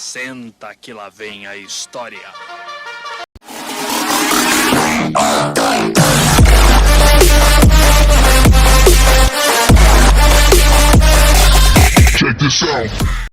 Senta que lá vem a história.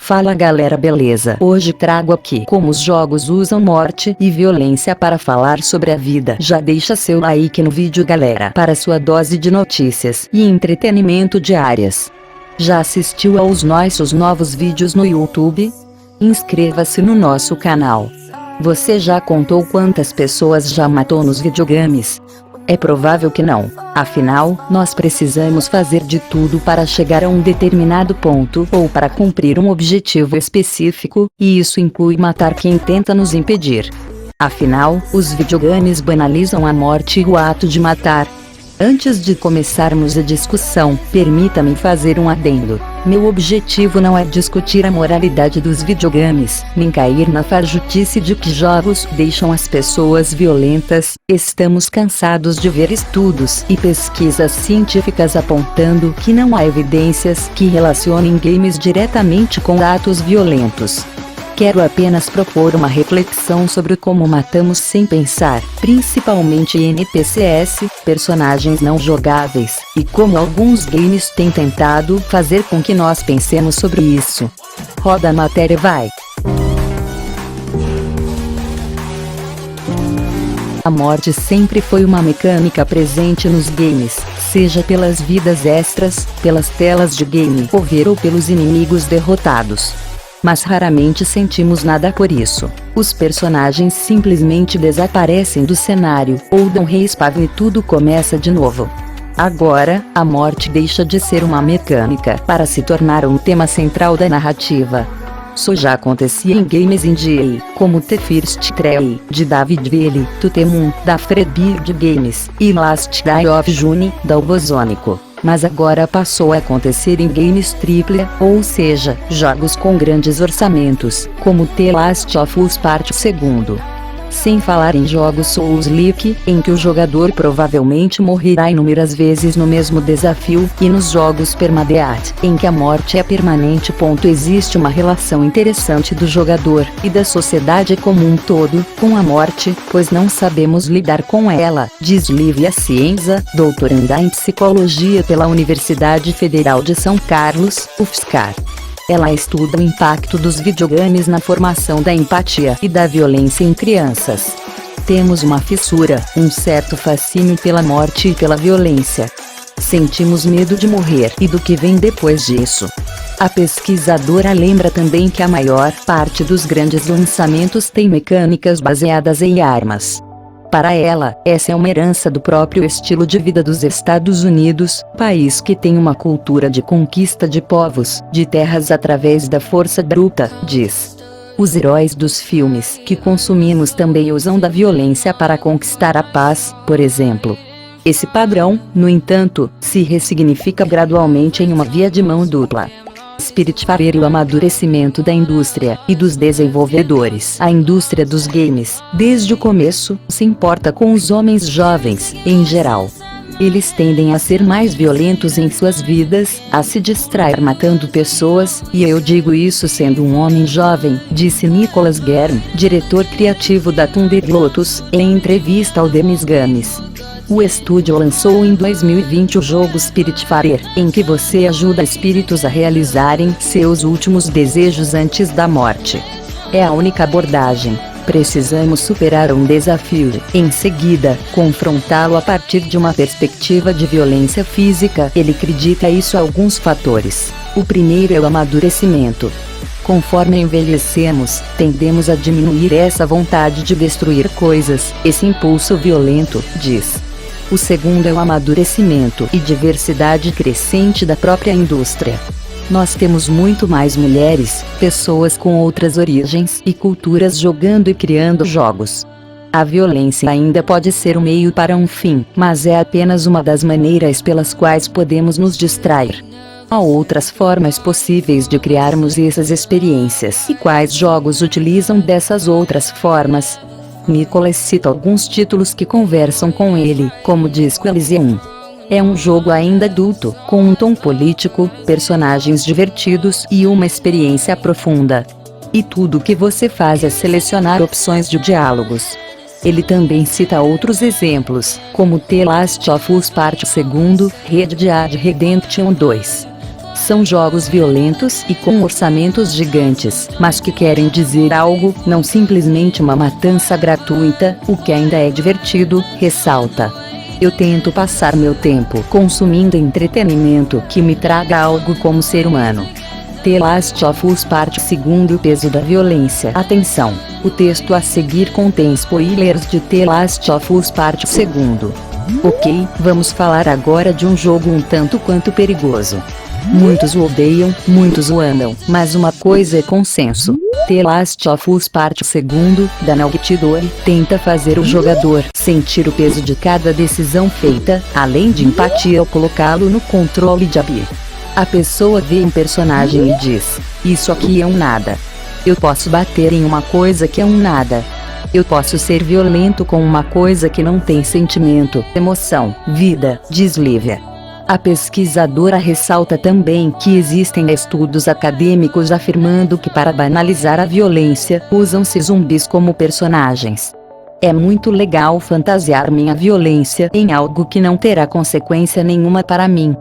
Fala galera, beleza? Hoje trago aqui como os jogos usam morte e violência para falar sobre a vida. Já deixa seu like no vídeo galera, para sua dose de notícias e entretenimento diárias. Já assistiu aos nossos novos vídeos no YouTube? Inscreva-se no nosso canal. Você já contou quantas pessoas já matou nos videogames? É provável que não, afinal, nós precisamos fazer de tudo para chegar a um determinado ponto ou para cumprir um objetivo específico, e isso inclui matar quem tenta nos impedir. Afinal, os videogames banalizam a morte e o ato de matar. Antes de começarmos a discussão, permita-me fazer um adendo. Meu objetivo não é discutir a moralidade dos videogames, nem cair na farjutice de que jogos deixam as pessoas violentas. Estamos cansados de ver estudos e pesquisas científicas apontando que não há evidências que relacionem games diretamente com atos violentos. Quero apenas propor uma reflexão sobre como matamos sem pensar, principalmente NPCs, personagens não jogáveis, e como alguns games têm tentado fazer com que nós pensemos sobre isso. Roda a matéria, vai! A morte sempre foi uma mecânica presente nos games, seja pelas vidas extras, pelas telas de game over ou pelos inimigos derrotados. Mas raramente sentimos nada por isso. Os personagens simplesmente desaparecem do cenário, ou dão respawn e tudo começa de novo. Agora, a morte deixa de ser uma mecânica para se tornar um tema central da narrativa. Isso já acontecia em games indie, como The First Tree, de David Ville, To The Moon, da Fredbeard Games, e Last Day of June, da Ubosonico. Mas agora passou a acontecer em games AAA, ou seja, jogos com grandes orçamentos, como The Last of Us Part 2. Sem falar em jogos Souls-like, em que o jogador provavelmente morrerá inúmeras vezes no mesmo desafio, e nos jogos Permadeath, em que a morte é permanente. Existe uma relação interessante do jogador, e da sociedade como um todo, com a morte, pois não sabemos lidar com ela, diz Lívia Cienza, doutoranda em psicologia pela Universidade Federal de São Carlos, UFSCar. Ela estuda o impacto dos videogames na formação da empatia e da violência em crianças. Temos uma fissura, um certo fascínio pela morte e pela violência. Sentimos medo de morrer e do que vem depois disso. A pesquisadora lembra também que a maior parte dos grandes lançamentos tem mecânicas baseadas em armas. Para ela, essa é uma herança do próprio estilo de vida dos Estados Unidos, país que tem uma cultura de conquista de povos, de terras através da força bruta, diz. Os heróis dos filmes que consumimos também usam da violência para conquistar a paz, por exemplo. Esse padrão, no entanto, se ressignifica gradualmente em uma via de mão dupla. Spiritfarer e o amadurecimento da indústria e dos desenvolvedores. A indústria dos games, desde o começo, se importa com os homens jovens, em geral. Eles tendem a ser mais violentos em suas vidas, a se distrair matando pessoas, e eu digo isso sendo um homem jovem, disse Nicholas Guerm, diretor criativo da Thunder Lotus, em entrevista ao Demis Games. O estúdio lançou em 2020 o jogo Spiritfarer, em que você ajuda espíritos a realizarem seus últimos desejos antes da morte. É a única abordagem. Precisamos superar um desafio, em seguida, confrontá-lo a partir de uma perspectiva de violência física. Ele acredita isso a alguns fatores. O primeiro é o amadurecimento. Conforme envelhecemos, tendemos a diminuir essa vontade de destruir coisas, esse impulso violento, diz. O segundo é o amadurecimento e diversidade crescente da própria indústria. Nós temos muito mais mulheres, pessoas com outras origens e culturas jogando e criando jogos. A violência ainda pode ser um meio para um fim, mas é apenas uma das maneiras pelas quais podemos nos distrair. Há outras formas possíveis de criarmos essas experiências. E quais jogos utilizam dessas outras formas? Nicholas cita alguns títulos que conversam com ele, como Disco Elysium. É um jogo ainda adulto, com um tom político, personagens divertidos e uma experiência profunda. E tudo que você faz é selecionar opções de diálogos. Ele também cita outros exemplos, como The Last of Us Parte 2, Red Dead Redemption 2. São jogos violentos e com orçamentos gigantes, mas que querem dizer algo, não simplesmente uma matança gratuita, o que ainda é divertido, ressalta. Eu tento passar meu tempo consumindo entretenimento que me traga algo como ser humano. The Last of Us Parte 2 O peso da violência. Atenção, o texto a seguir contém spoilers de The Last of Us Parte 2. Ok, vamos falar agora de um jogo um tanto quanto perigoso. Muitos o odeiam, muitos o amam, mas uma coisa é consenso. The Last of Us Parte 2, da Naughty Dog, tenta fazer o jogador sentir o peso de cada decisão feita, além de empatia ao colocá-lo no controle de Abby. A pessoa vê um personagem e diz, isso aqui é um nada. Eu posso bater em uma coisa que é um nada. Eu posso ser violento com uma coisa que não tem sentimento, emoção, vida, diz Lívia. A pesquisadora ressalta também que existem estudos acadêmicos afirmando que para banalizar a violência, usam-se zumbis como personagens. É muito legal fantasiar minha violência em algo que não terá consequência nenhuma para mim.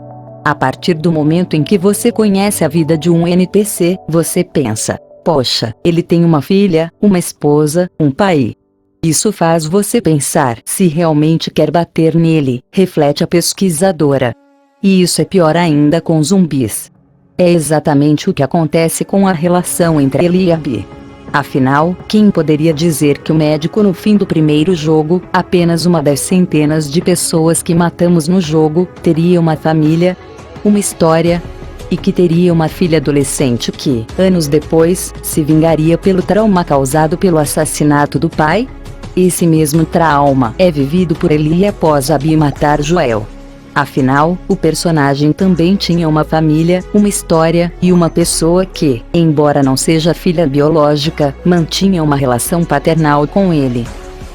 A partir do momento em que você conhece a vida de um NPC, você pensa, poxa, ele tem uma filha, uma esposa, um pai. Isso faz você pensar se realmente quer bater nele, reflete a pesquisadora. E isso é pior ainda com zumbis. É exatamente o que acontece com a relação entre ele e Abby. Afinal, quem poderia dizer que o médico no fim do primeiro jogo, apenas uma das centenas de pessoas que matamos no jogo, teria uma família, uma história, e que teria uma filha adolescente que, anos depois, se vingaria pelo trauma causado pelo assassinato do pai? Esse mesmo trauma é vivido por Ellie após Abby matar Joel. Afinal, o personagem também tinha uma família, uma história, e uma pessoa que, embora não seja filha biológica, mantinha uma relação paternal com ele.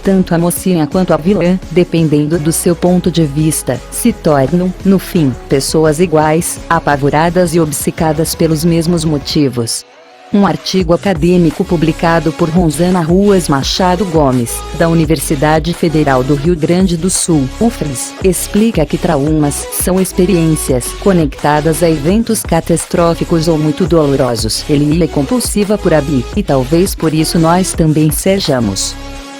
Tanto a mocinha quanto a vilã, dependendo do seu ponto de vista, se tornam, no fim, pessoas iguais, apavoradas e obcecadas pelos mesmos motivos. Um artigo acadêmico publicado por Rosana Ruas Machado Gomes, da Universidade Federal do Rio Grande do Sul, UFRGS, explica que traumas são experiências conectadas a eventos catastróficos ou muito dolorosos. Ellie é compulsiva por Abby, e talvez por isso nós também sejamos.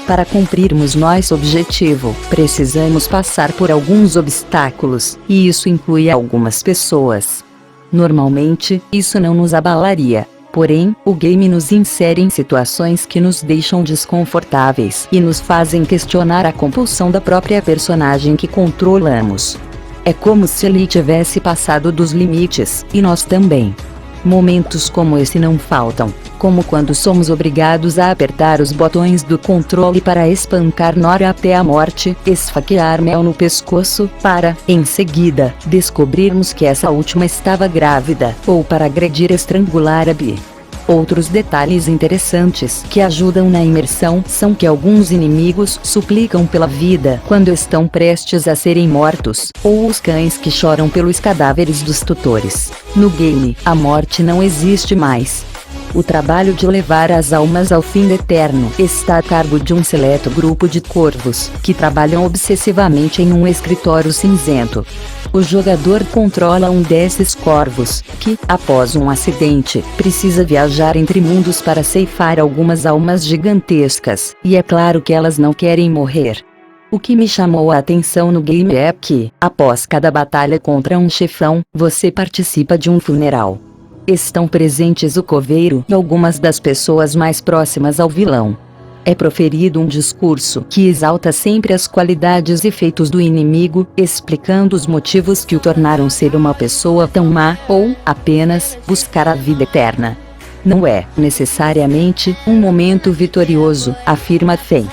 Para cumprirmos nosso objetivo, precisamos passar por alguns obstáculos, e isso inclui algumas pessoas. Normalmente, isso não nos abalaria. Porém, o game nos insere em situações que nos deixam desconfortáveis e nos fazem questionar a compulsão da própria personagem que controlamos. É como se ele tivesse passado dos limites, e nós também. Momentos como esse não faltam, como quando somos obrigados a apertar os botões do controle para espancar Nora até a morte, esfaquear Mel no pescoço, para, em seguida, descobrirmos que essa última estava grávida, ou para agredir e estrangular Abby. Outros detalhes interessantes que ajudam na imersão são que alguns inimigos suplicam pela vida quando estão prestes a serem mortos, ou os cães que choram pelos cadáveres dos tutores. No game, a morte não existe mais. O trabalho de levar as almas ao fim eterno está a cargo de um seleto grupo de corvos, que trabalham obsessivamente em um escritório cinzento. O jogador controla um desses corvos, que, após um acidente, precisa viajar entre mundos para ceifar algumas almas gigantescas, e é claro que elas não querem morrer. O que me chamou a atenção no game é que, após cada batalha contra um chefão, você participa de um funeral. Estão presentes o coveiro e algumas das pessoas mais próximas ao vilão. É proferido um discurso que exalta sempre as qualidades e feitos do inimigo, explicando os motivos que o tornaram ser uma pessoa tão má, ou, apenas, buscar a vida eterna. Não é, necessariamente, um momento vitorioso, afirma Faye.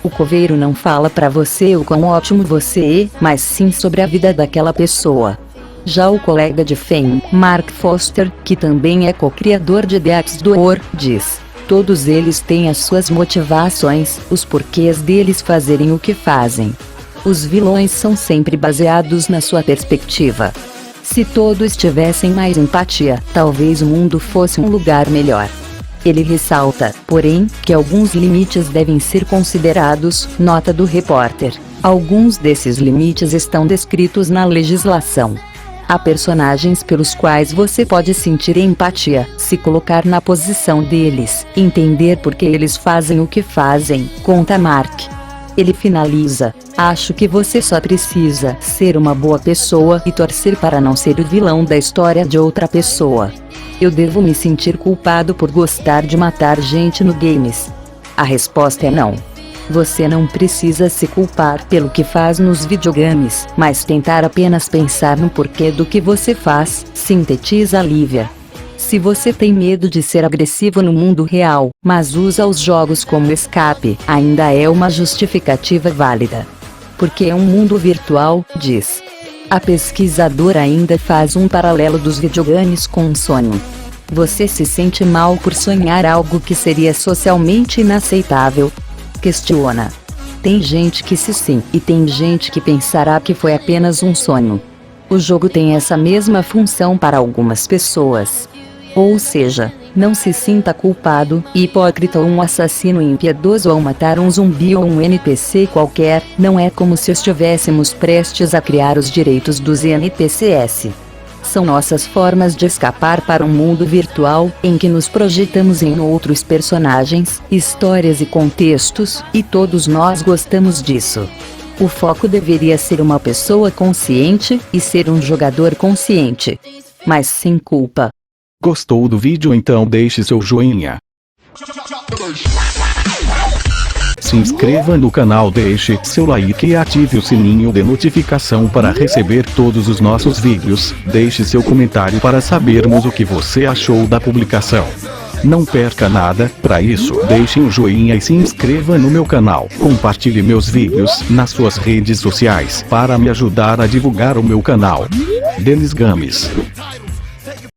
O coveiro não fala para você o quão ótimo você é, mas sim sobre a vida daquela pessoa. Já o colega de Faye, Mark Foster, que também é co-criador de The Axe Door, diz: todos eles têm as suas motivações, os porquês deles fazerem o que fazem. Os vilões são sempre baseados na sua perspectiva. Se todos tivessem mais empatia, talvez o mundo fosse um lugar melhor. Ele ressalta, porém, que alguns limites devem ser considerados, nota do repórter. Alguns desses limites estão descritos na legislação. Há personagens pelos quais você pode sentir empatia, se colocar na posição deles, entender por que eles fazem o que fazem, conta Mark. Ele finaliza: acho que você só precisa ser uma boa pessoa e torcer para não ser o vilão da história de outra pessoa. Eu devo me sentir culpado por gostar de matar gente no games? A resposta é não. Você não precisa se culpar pelo que faz nos videogames, mas tentar apenas pensar no porquê do que você faz, sintetiza Lívia. Se você tem medo de ser agressivo no mundo real, mas usa os jogos como escape, ainda é uma justificativa válida. Porque é um mundo virtual, diz. A pesquisadora ainda faz um paralelo dos videogames com um sonho. Você se sente mal por sonhar algo que seria socialmente inaceitável? Questiona. Tem gente que sim, e tem gente que pensará que foi apenas um sonho. O jogo tem essa mesma função para algumas pessoas. Ou seja, não se sinta culpado, hipócrita ou um assassino impiedoso ao matar um zumbi ou um NPC qualquer. Não é como se estivéssemos prestes a criar os direitos dos NPCs. São nossas formas de escapar para um mundo virtual, em que nos projetamos em outros personagens, histórias e contextos, e todos nós gostamos disso. O foco deveria ser uma pessoa consciente, e ser um jogador consciente. Mas sem culpa. Gostou do vídeo? Então deixe seu joinha. Se inscreva no canal, deixe seu like e ative o sininho de notificação para receber todos os nossos vídeos. Deixe seu comentário para sabermos o que você achou da publicação. Não perca nada, para isso, deixe um joinha e se inscreva no meu canal. Compartilhe meus vídeos nas suas redes sociais para me ajudar a divulgar o meu canal. Denis Games.